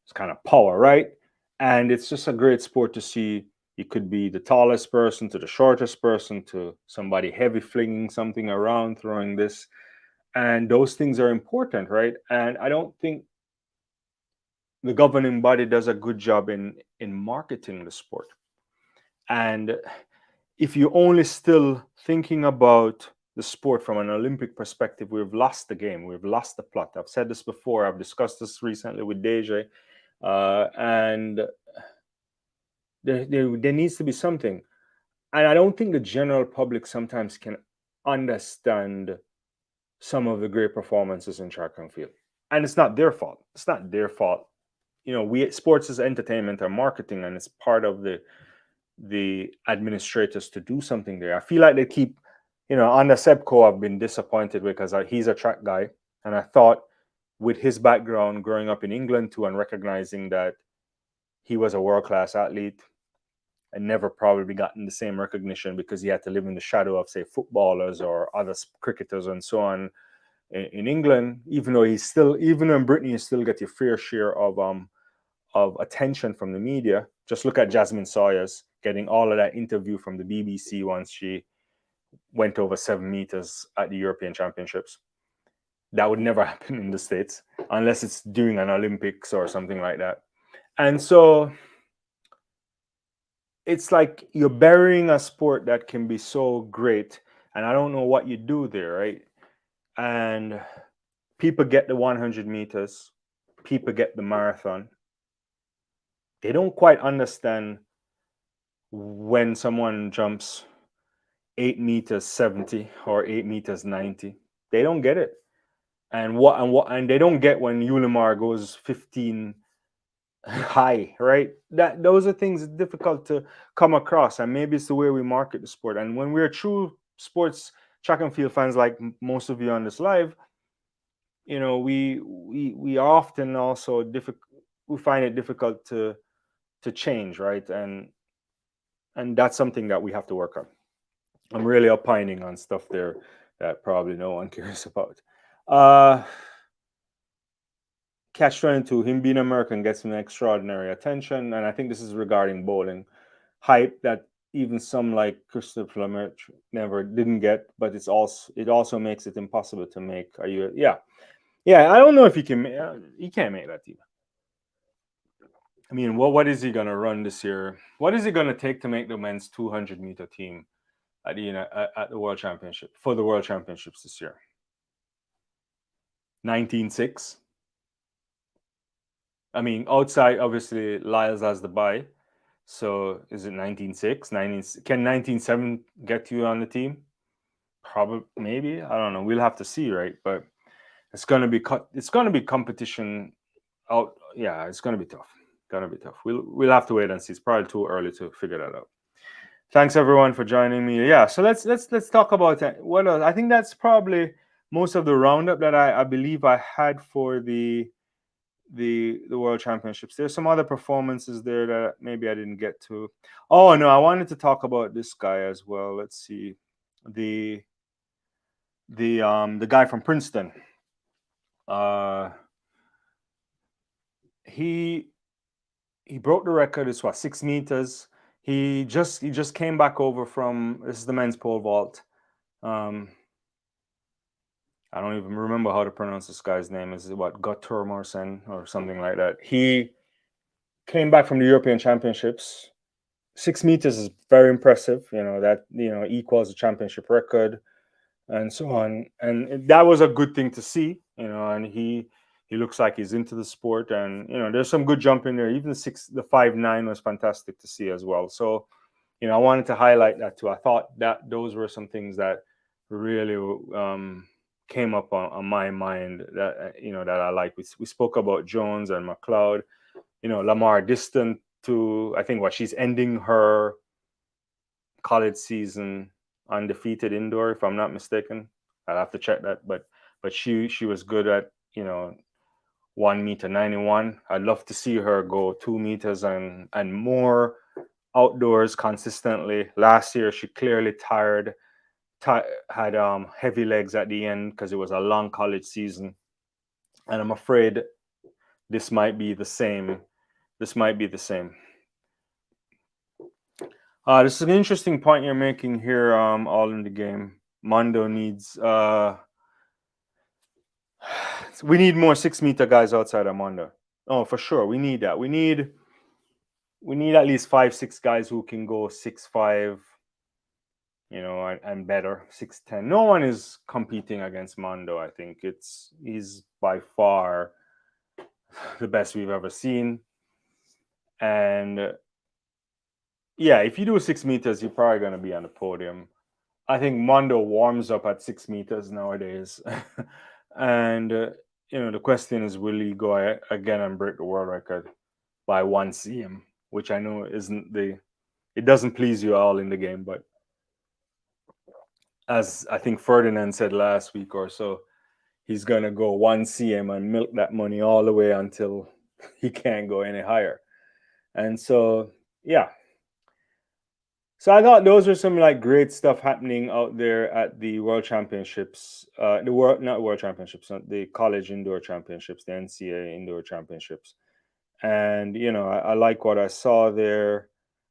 it's kind of power, right? And it's just a great sport to see. You could be the tallest person to the shortest person to somebody heavy flinging something around, throwing this. And those things are important, right? And I don't think the governing body does a good job in marketing the sport. And if you're only still thinking about the sport from an Olympic perspective, we've lost the game. We've lost the plot. I've said this before. I've discussed this recently with Adaejah. And there needs to be something. And I don't think the general public sometimes can understand some of the great performances in track and field. And it's not their fault. It's not their fault. Sports is entertainment and marketing, and it's part of the administrators to do something there. I feel like they keep, under Sebco, I've been disappointed because he's a track guy. And I thought with his background growing up in England too, and recognizing that he was a world-class athlete and never probably gotten the same recognition because he had to live in the shadow of, say, footballers or other cricketers and so on in England, even though even in Britain, you still get your fair share of attention from the media. Just look at Jasmine Sawyers getting all of that interview from the BBC once she went over 7 meters at the European Championships. That would never happen in the States unless it's during an Olympics or something like that. And so it's like you're burying a sport that can be so great. And I don't know what you do there, right? And people get the 100 meters. People get the marathon. They don't quite understand when someone jumps 8 meters 70 or 8 meters 90. They don't get it. And they don't get when Ulimar goes 15 high, right? Those are things difficult to come across, and maybe it's the way we market the sport. And when we're true sports track and field fans, like most of you on this live, we often also we find it difficult to change, right? And that's something that we have to work on. I'm really opining on stuff there that probably no one cares about. Catch 22, him being American gets him extraordinary attention, and I think this is regarding bowling. Hype that even some like Christopher Lemert didn't get, but it also makes it impossible to make. Yeah. I don't know if he can. He can't make that team. I mean, what is he gonna run this year? What is it gonna take to make the men's 200-meter team at the World Championship for the World Championships this year? 19.6. I mean, outside obviously Lyles has the bye, so is it 19.6? Can 19.7 get you on the team? Probably, maybe. I don't know. We'll have to see, right? But it's gonna be competition out. Yeah, it's gonna be tough. We'll have to wait and see. It's probably too early to figure that out. Thanks everyone for joining me. Yeah, so let's talk about what else. I think that's probably most of the roundup that I believe I had for the World Championships. There's some other performances there that maybe I didn't get to. Oh no, I wanted to talk about this guy as well. Let's see, the guy from Princeton. He broke the record. It's 6 meters. He just came back over from, this is the men's pole vault. I don't even remember how to pronounce this guy's name. Is it Guttormorsen or something like that? He came back from the European Championships. 6 meters is very impressive. That equals the championship record and so on. And that was a good thing to see. And he looks like he's into the sport. And there's some good jumping there. Even the 5.9 was fantastic to see as well. So I wanted to highlight that too. I thought that those were some things that really came up on my mind that that I like. We spoke about Jones and Mcloud. Lamar distant to, I think she's ending her college season undefeated indoor, if I'm not mistaken. I'll have to check that, but she was good at 1.91 meters. I'd love to see her go 2 meters and more outdoors consistently. Last year she clearly had heavy legs at the end because it was a long college season, and I'm afraid this might be the same. This is an interesting point you're making here. All in the game, Mondo needs. We need more 6 meter guys outside of Mondo. Oh, for sure, we need that. We need at least 5-6 guys who can go 6'5", and better, 6'10". No one is competing against Mondo. I think he's by far the best we've ever seen. And yeah, if you do 6 meters, you're probably going to be on the podium. I think Mondo warms up at 6 meters nowadays. And, the question is, will he go again and break the world record by 1 cm, which I know it doesn't please you all in the game. But as I think Ferdinand said last week or so, he's going to go 1 cm and milk that money all the way until he can't go any higher. And so, yeah. So I thought those were some great stuff happening out there at the World Championships, the College Indoor Championships, the NCAA Indoor Championships. And, I like what I saw there.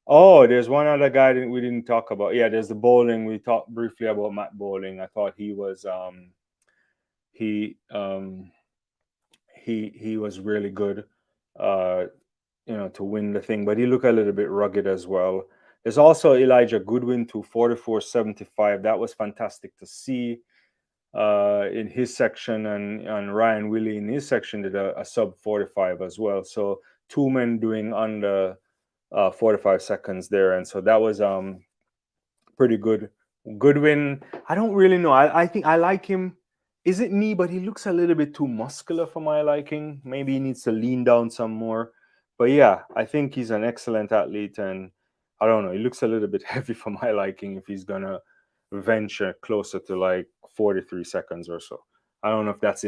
Oh, there's one other guy that we didn't talk about. Yeah, there's the bowling. We talked briefly about Matt Bowling. I thought he was he was really good, to win the thing, but he looked a little bit rugged as well. There's also Elijah Goodwin to 44.75. That was fantastic to see in his section, and Ryan Willie in his section did a sub 45 as well. So 2 men doing under 45 seconds there, and so that was pretty good. Goodwin, I don't really know. I think I like him. Is it me? But he looks a little bit too muscular for my liking. Maybe he needs to lean down some more. But yeah, I think he's an excellent athlete, and I don't know. He looks a little bit heavy for my liking if he's gonna venture closer to 43 seconds or so. I don't know if that's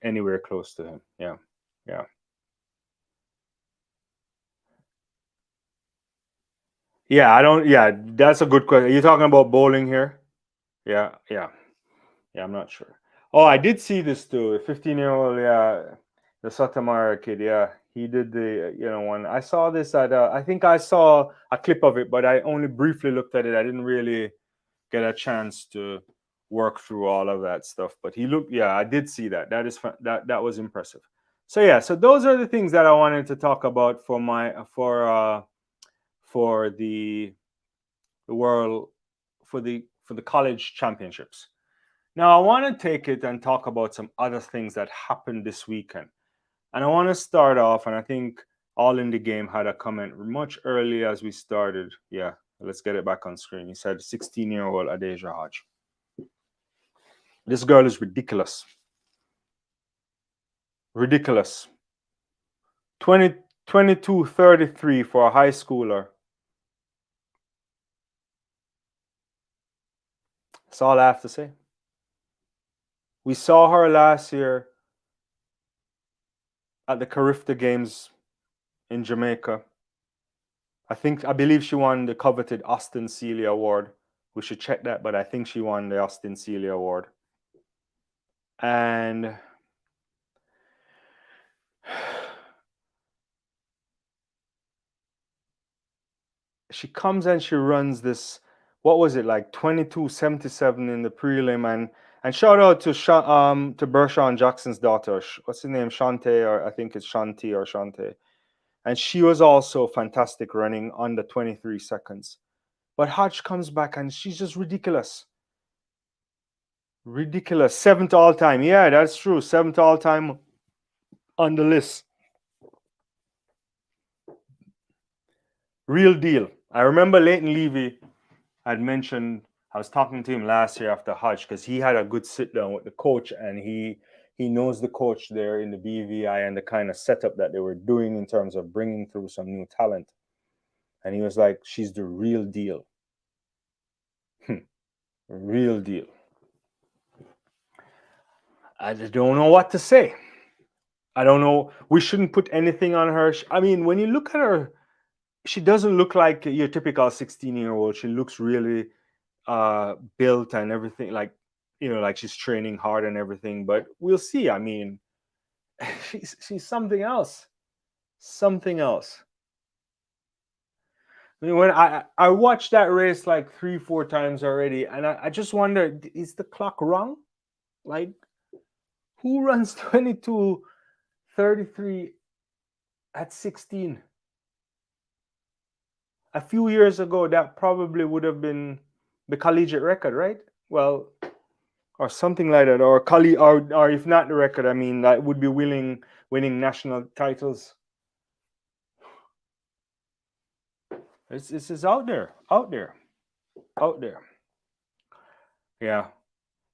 anywhere close to him. Yeah. Yeah, that's a good question. Are you talking about bowling here? Yeah, I'm not sure. Oh, I did see this too. A 15-year-old, yeah, the Sotomayor kid, yeah. He did the, one. I saw this at, I think I saw a clip of it, but I only briefly looked at it. I didn't really get a chance to work through all of that stuff. But he looked, yeah, I did see that. That was impressive. So yeah, so those are the things that I wanted to talk about for the world, for the college championships. Now I want to take it and talk about some other things that happened this weekend. And I want to start off, and I think All in the Game had a comment much early as we started. Yeah, let's get it back on screen. He said 16-year-old Adaejah Hodge. This girl is ridiculous. Ridiculous. 22-33 for a high schooler. That's all I have to say. We saw her last year at the Carifta Games in Jamaica. I believe she won the coveted Austin Celia Award. We should check that, but I think she won the Austin Celia Award. And she comes and she runs this, what was it, like 22.77 in the prelim, and shout out to Bershawn Jackson's daughter. What's her name? Shantae, or I think it's Shanti or Shantae. And she was also fantastic running under 23 seconds. But Hodge comes back and she's just ridiculous. Ridiculous. 7th all time. Yeah, that's true. 7th all time on the list. Real deal. I remember Leighton Levy had mentioned, I was talking to him last year after Hodge, because he had a good sit down with the coach, and he knows the coach there in the BVI and the kind of setup that they were doing in terms of bringing through some new talent. And he was like, she's the real deal. Real deal. I don't know what to say. I don't know. We shouldn't put anything on her. I mean, when you look at her, she doesn't look like your typical 16-year-old. She looks really built and everything, like, like she's training hard and everything. But we'll see. I mean, she's something else. Something else. I mean, when I watched that race like 3-4 times already, and I just wonder, is the clock wrong? Like, who runs 22:33 at 16? A few years ago, that probably would have been the collegiate record, right? Well, or something like that, or if not the record, I mean, that would be winning national titles. This is out there. Yeah.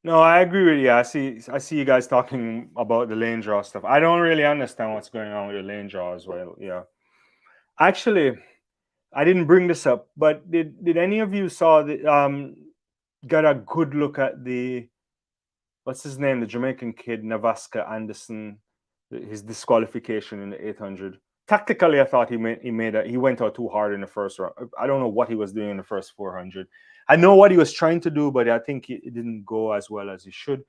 No, I agree with you. I see you guys talking about the lane draw stuff. I don't really understand what's going on with the lane draw as well. Yeah. Actually, I didn't bring this up, but did any of you got a good look at the, what's his name, the Jamaican kid, Navaska Anderson, his disqualification in the 800? Tactically, I thought he went out too hard in the first round. I don't know what he was doing in the first 400. I know what he was trying to do, but I think it didn't go as well as he should.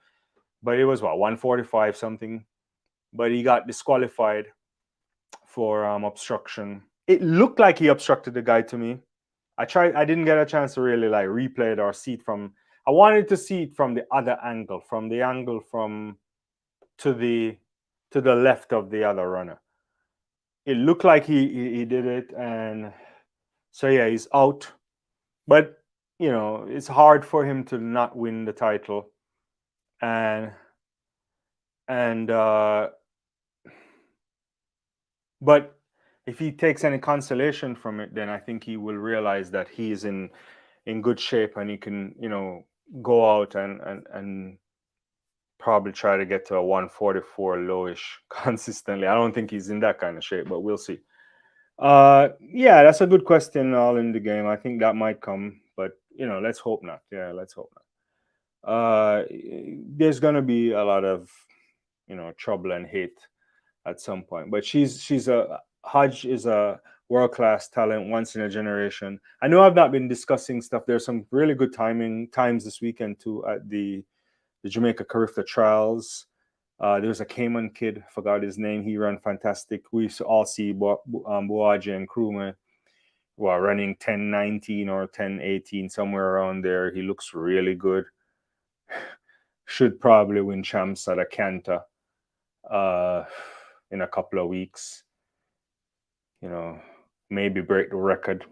But it was 145 something. But he got disqualified for obstruction. It looked like he obstructed the guy to me. I didn't get a chance to really like replay it or see it from. I wanted to see it from the other angle, from the angle to the left of the other runner. It looked like he did it, and so yeah, he's out. But it's hard for him to not win the title, but if he takes any consolation from it, then I think he will realize that he is in good shape, and he can go out and probably try to get to a 144 lowish consistently. I don't think he's in that kind of shape, but we'll see. Yeah, that's a good question. All in the game, I think that might come, but let's hope not. Yeah, let's hope not. There's gonna be a lot of trouble and hate at some point, but Hodge is a world-class talent, once in a generation. I know I've not been discussing stuff. There's some really good times this weekend too at the Jamaica Carifta Trials. There was a Cayman kid, forgot his name. He ran fantastic. We all see Boaji and Krumah running 10:19 or 10:18, somewhere around there. He looks really good. Should probably win champs at Atlanta in a couple of weeks. Maybe break the record.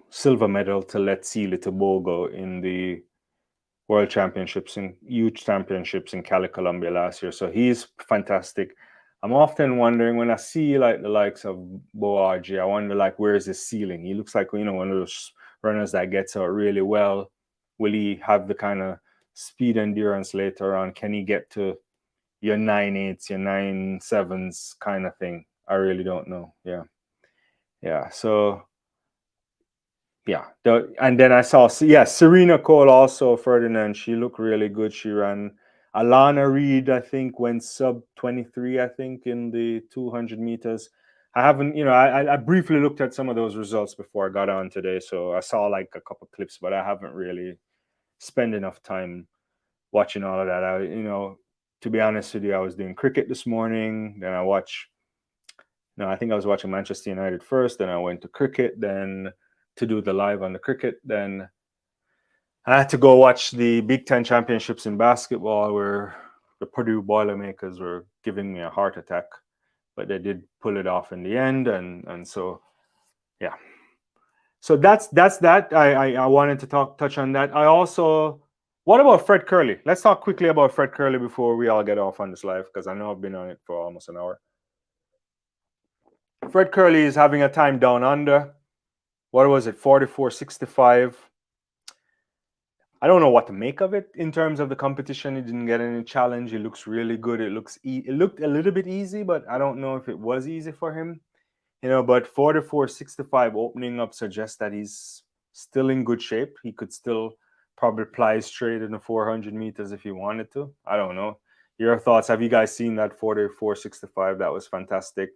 Silver medal to Letsile Tobogo in the World Championships and huge championships in Cali, Colombia last year. So he's fantastic. I'm often wondering when I see like the likes of Boaji, I wonder like where is his ceiling? He looks like one of those runners that gets out really well. Will he have the kind of speed endurance later on? Can he get to your 9.8s, your 9.7s kind of thing? I really don't know. Yeah. So yeah, and then I saw Serena Cole also, Ferdinand. She looked really good. She ran. Alana Reed, I think, went sub 23. I think in the 200 meters. I haven't, I briefly looked at some of those results before I got on today, so I saw like a couple clips, but I haven't really spent enough time watching all of that. To be honest with you, I was doing cricket this morning. Then I think I was watching Manchester United first. Then I went to cricket. Then to do the live on the cricket. Then I had to go watch the Big Ten championships in basketball where the Purdue Boilermakers were giving me a heart attack, but they did pull it off in the end. And so, yeah. So that's that. I wanted to touch on that. What about Fred Kerley? Let's talk quickly about Fred Kerley before we all get off on this live, because I know I've been on it for almost an hour. Fred Kerley is having a time down under. What was it? 44.65. I don't know what to make of it in terms of the competition. He didn't get any challenge. He looks really good. It looked a little bit easy, but I don't know if it was easy for him. But 44.65 opening up suggests that he's still in good shape. He could still probably ply straight in the 400 meters if he wanted to. I don't know. Your thoughts? Have you guys seen that 44.65? That was fantastic.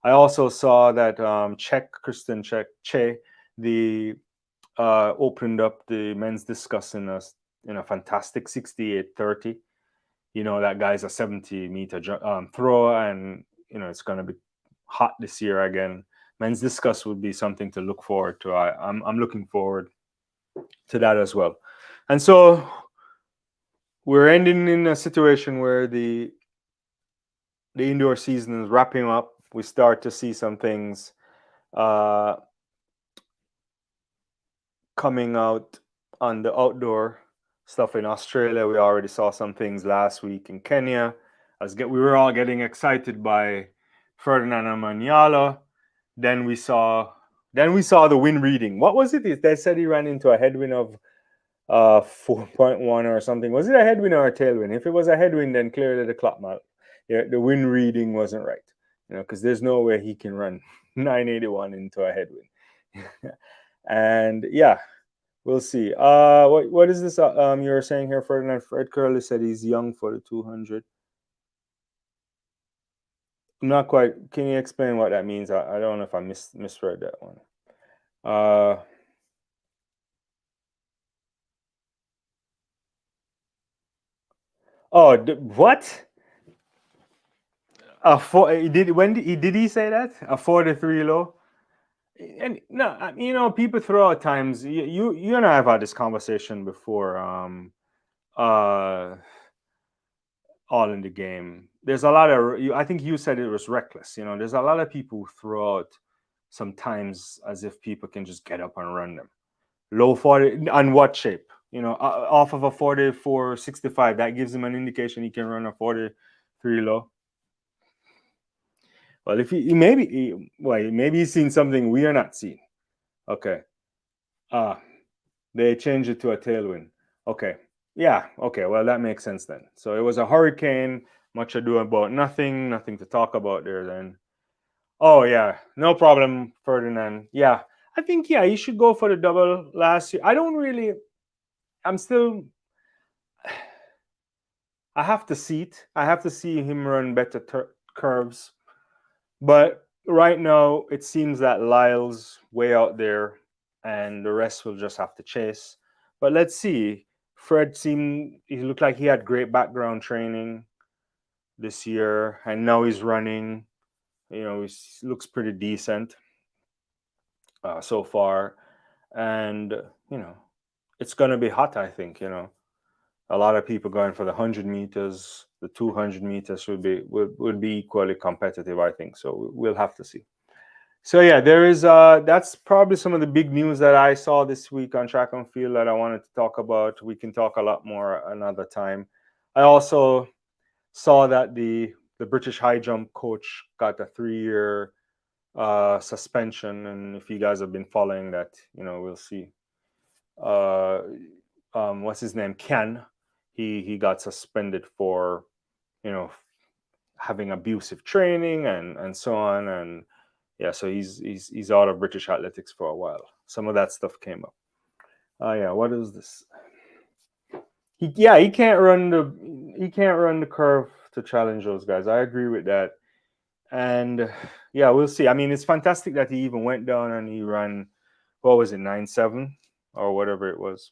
I also saw that Kristjan Čeh, opened up the men's discus in a fantastic 68.30. That guy's a 70-meter thrower, and it's going to be hot this year again. Men's discus would be something to look forward to. I'm looking forward to that as well. And so we're ending in a situation where the indoor season is wrapping up. We start to see some things coming out on the outdoor stuff in Australia. We already saw some things last week in Kenya. We were all getting excited by Ferdinand Amanyala. Then we saw the wind reading. What was it? They said he ran into a headwind of 4.1 or something. Was it a headwind or a tailwind? If it was a headwind, then clearly the clock mouth. Yeah, the wind reading wasn't right. Because there's no way he can run 981 into a headwind. And yeah, we'll see. What is this? You were saying here, Ferdinand. Fred Kerley said he's young for the 200. I'm not quite. Can you explain what that means? I don't know if I misread that one. What? Did he say that? A 43 low? And no, people throw out times. You and I have had this conversation before. All in the game. There's a lot of. I think you said it was reckless. There's a lot of people who throw out sometimes as if people can just get up and run them. Low 40 on what shape? Off of a 44.65, that gives him an indication he can run a 43 low. Well, if maybe he's seen something we are not seeing. Okay. They changed it to a tailwind. Okay. Yeah. Okay. Well, that makes sense then. So it was a hurricane. Much ado about nothing. Nothing to talk about there then. Oh yeah, no problem, Ferdinand. Yeah, I think he should go for the double last year. I have to see it. I have to see him run better curves. But right now, it seems that Lyle's way out there, and the rest will just have to chase. But let's see. Fred he looked like he had great background training this year, and now he's running. He looks pretty decent so far, and it's gonna be hot. I think a lot of people going for the 100 meters, the 200 meters would be equally competitive. I think so. We'll have to see. So yeah, there is that's probably some of the big news that I saw this week on track and field that I wanted to talk about. We can talk a lot more another time. I also saw that the British high jump coach got a 3-year suspension, and if you guys have been following that, we'll see. What's his name? Ken. He got suspended for having abusive training and so on, and yeah, so he's out of British athletics for a while. Some of that stuff came up. Yeah, what is this? He can't run the curve to challenge those guys. I agree with that. And yeah, we'll see. I mean, it's fantastic that he even went down and he ran, what was it, 9.7 or whatever it was.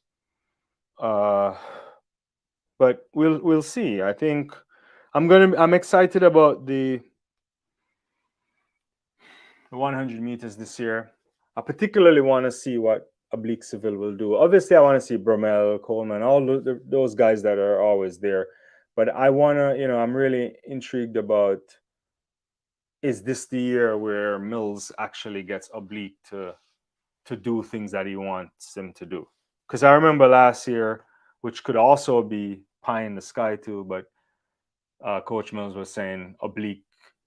But we'll see. I think I'm excited about the 100 meters this year. I particularly want to see what Oblique Seville will do. Obviously, I want to see Bromell, Coleman, all those guys that are always there. But I want to, I'm really intrigued about, is this the year where Mills actually gets Oblique to do things that he wants him to do? Because I remember last year, which could also be pie in the sky too, but Coach Mills was saying Oblique,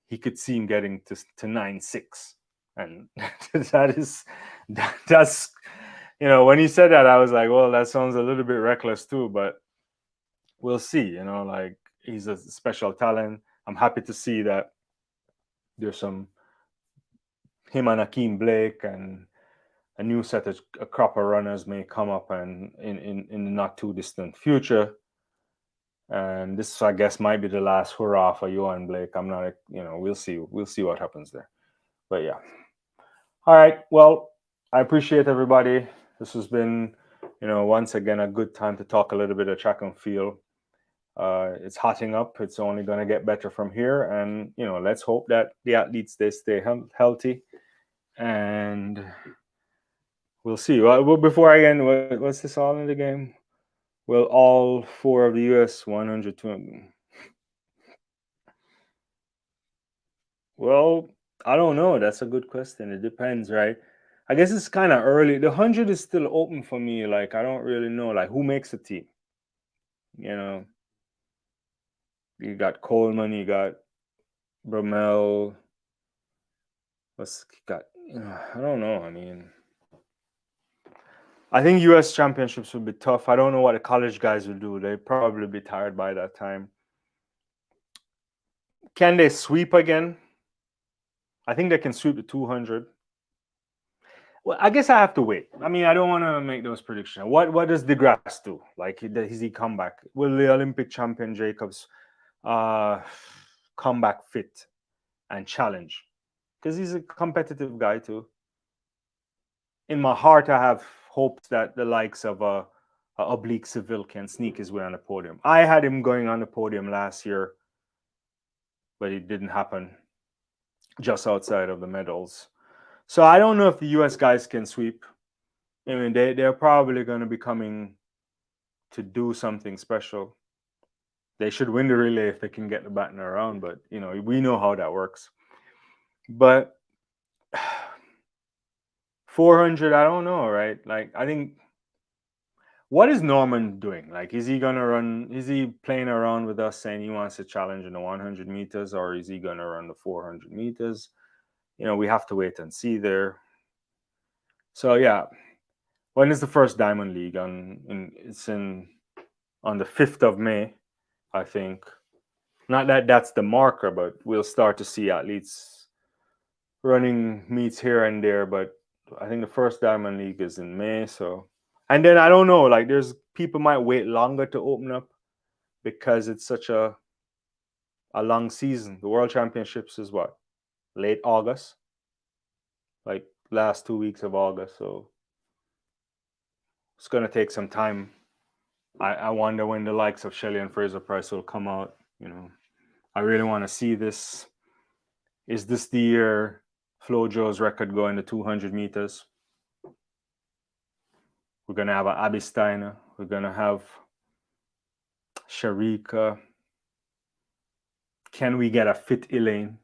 he could see him getting to 9.6. And that's when he said that, I was like, well, that sounds a little bit reckless too, but we'll see. Like, he's a special talent. I'm happy to see that there's him and Akeem Blake and a new set of a crop of runners may come up and in the not too distant future. And this, I guess, might be the last hurrah for Johan Blake. I'm not, we'll see what happens there. But yeah. All right. Well, I appreciate everybody. This has been, once again, a good time to talk a little bit of track and field. It's hotting up. It's only going to get better from here. And, let's hope that the athletes, they stay healthy. And we'll see. Well, before I end, what's this all in the game? Will all 4 of the U.S. 100 Well, I don't know. That's a good question. It depends, right? I guess it's kind of early. The 100 is still open for me. Like, I don't really know, like, who makes the team. You got Coleman, you got Bromell. I don't know. I mean, I think U.S. championships will be tough. I don't know what the college guys will do. They'll probably be tired by that time. Can they sweep again? I think they can sweep the 200. Well, I guess I have to wait. I mean, I don't want to make those predictions. What does DeGrasse do? Like, does he come back? Will the Olympic champion Jacobs come back fit and challenge? Because he's a competitive guy too. In my heart, I have hopes that the likes of Oblique Seville can sneak his way on the podium. I had him going on the podium last year, but it didn't happen. Just outside of the medals. So I don't know if the U.S. guys can sweep. I mean, they're probably going to be coming to do something special. They should win the relay if they can get the baton around, but we know how that works. But 400, I don't know, right? Like, I think, what is Norman doing? Like, is he gonna run? Is he playing around with us saying he wants to challenge in the 100 meters, or is he gonna run the 400 meters? We have to wait and see there. So yeah, when is the first Diamond League? It's on the 5th of May, I think. Not that that's the marker, but we'll start to see athletes running meets here and there. But I think the first Diamond League is in May. So, and then I don't know, like, there's people might wait longer to open up because it's such a long season. The World Championships is what? Late August? Like, last 2 weeks of August. So it's going to take some time I wonder when the likes of Shelley and Fraser Price will come out. I really want to see this. Is this the year Flojo's record going to 200 meters? We're going to have an Abby Steiner. We're going to have Sharika. Can we get a fit Elaine?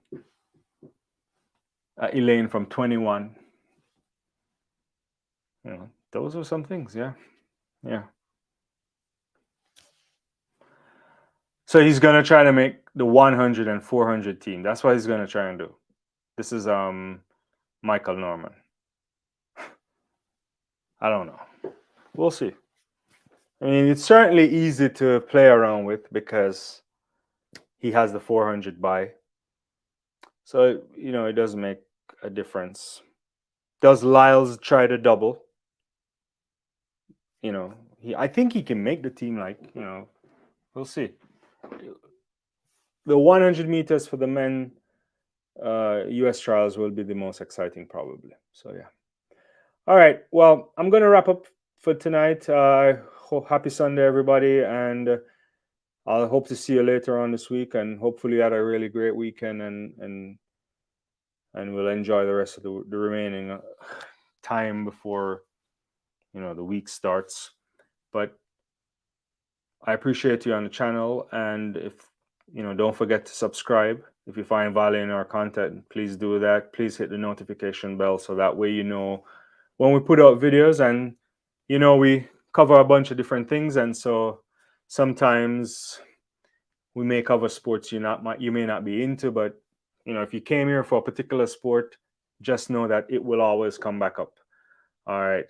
Elaine from 21. Those are some things, yeah. So he's going to try to make the 100 and 400 team. That's what he's going to try and do. This is Michael Norman. I don't know. We'll see. I mean, it's certainly easy to play around with because he has the 400 bye. So, it does make a difference. Does Lyles try to double? I think he can make the team, we'll see. The 100 meters for the men US trials will be the most exciting probably. So, yeah. All right. Well, I'm going to wrap up for tonight. Happy Sunday, everybody. And I'll hope to see you later on this week. And hopefully you had a really great weekend and we'll enjoy the rest of the remaining time before, the week starts. But I appreciate you on the channel. And if, don't forget to subscribe. If you find value in our content, please do that. Please hit the notification bell so that way when we put out videos. And we cover a bunch of different things, and so sometimes we may cover sports you may not be into, but if you came here for a particular sport, just know that it will always come back up. All right.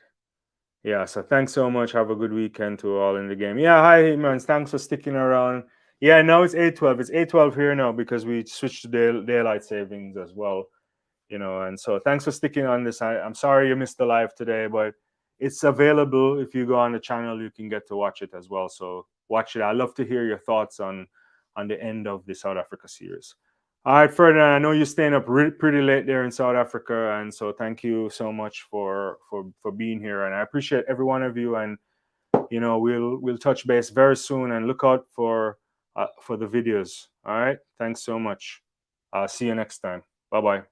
Yeah, so thanks so much. Have a good weekend to all in the game. Yeah, hi man, thanks for sticking around. Yeah, now it's 8:12. It's 8:12 here now because we switched to daylight savings as well. And so thanks for sticking on this. I'm sorry you missed the live today, but it's available. If you go on the channel, you can get to watch it as well. So watch it. I'd love to hear your thoughts on the end of the South Africa series. All right, Ferdinand, I know you're staying up pretty late there in South Africa, and so thank you so much for being here, and I appreciate every one of you. And we'll touch base very soon, and look out for the videos. All right, thanks so much. See you next time. Bye bye.